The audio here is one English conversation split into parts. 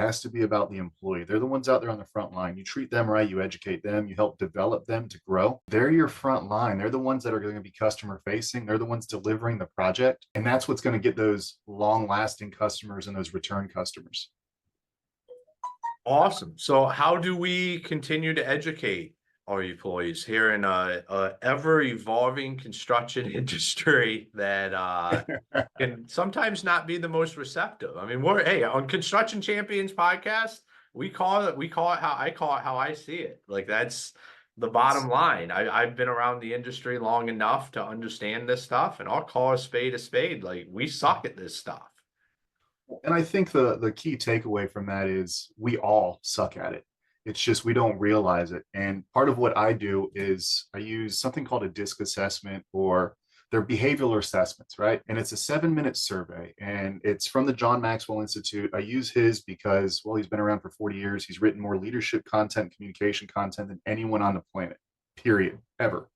has to be about the employee. They're the ones out there on the front line. You treat them right, you educate them, you help develop them to grow. They're your front line. They're the ones that are going to be customer facing. They're the ones delivering the project. And that's what's going to get those long lasting customers and those return customers. Awesome. So how do we continue to educate our employees here in a ever evolving construction industry that can sometimes not be the most receptive? I mean, hey, on Construction Champions podcast, we call it how I see it. Like, that's the bottom line. I've been around the industry long enough to understand this stuff, and I'll call a spade a spade. Like, we suck at this stuff. And I think the key takeaway from that is we all suck at it. It's just we don't realize it. And part of what I do is I use something called a DISC assessment, or they're behavioral assessments, right? And it's a 7-minute survey, and it's from the John Maxwell Institute. I use his because, well, he's been around for 40 years. He's written more leadership content, communication content than anyone on the planet, period, ever.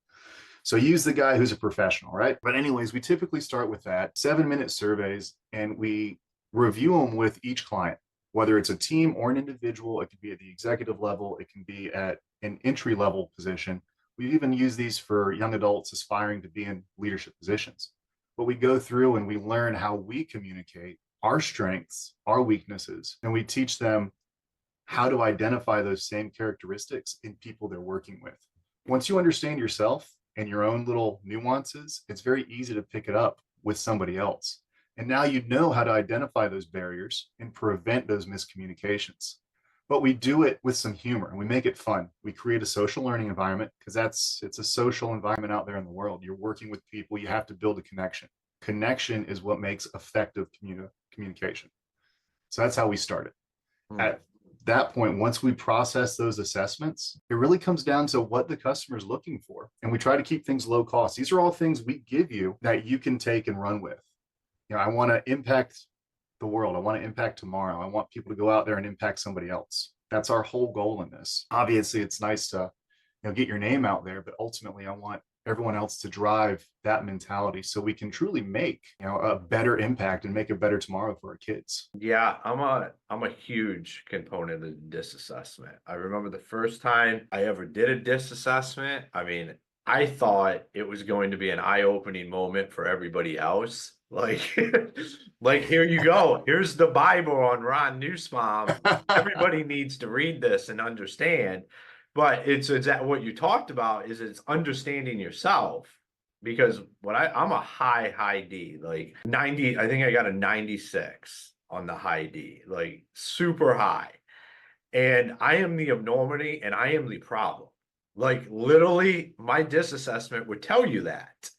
So use the guy who's a professional, right? But anyways, we typically start with that 7-minute surveys, and we review them with each client, whether it's a team or an individual. It could be at the executive level, it can be at an entry level position. We even use these for young adults aspiring to be in leadership positions. But we go through and we learn how we communicate, our strengths, our weaknesses, and we teach them how to identify those same characteristics in people they're working with. Once you understand yourself and your own little nuances, it's very easy to pick it up with somebody else. And now you know how to identify those barriers and prevent those miscommunications. But we do it with some humor and we make it fun. We create a social learning environment because it's a social environment out there in the world. You're working with people, you have to build a connection. Connection is what makes effective communication. So that's how we started. At that point, once we process those assessments, it really comes down to what the customer is looking for. And we try to keep things low cost. These are all things we give you that you can take and run with. You know, I want to impact the world. I want to impact tomorrow. I want people to go out there and impact somebody else. That's our whole goal in this. Obviously, it's nice to, get your name out there, but ultimately I want everyone else to drive that mentality so we can truly make, a better impact and make a better tomorrow for our kids. Yeah, I'm a huge component of the DISC assessment. I remember the first time I ever did a DISC assessment. I mean, I thought it was going to be an eye-opening moment for everybody else. Like, here you go. Here's the Bible on Ron Nussbaum. Everybody needs to read this and understand. But it's what you talked about is it's understanding yourself. Because I'm a high D, like 90, I think I got a 96 on the high D, like super high. And I am the abnormality and I am the problem. Like, literally, my DISC assessment would tell you that.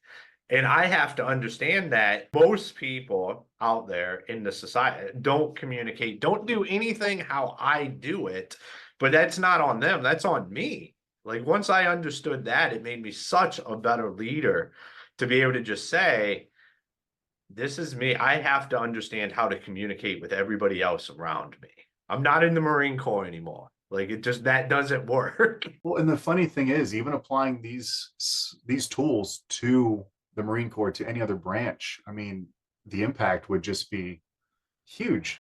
And I have to understand that most people out there in the society don't communicate, don't do anything how I do it, but that's not on them. That's on me. Like, once I understood that, it made me such a better leader to be able to just say, this is me. I have to understand how to communicate with everybody else around me. I'm not in the Marine Corps anymore. Like, that doesn't work. Well, and the funny thing is, even applying these tools to the Marine Corps, to any other branch, I mean, the impact would just be huge.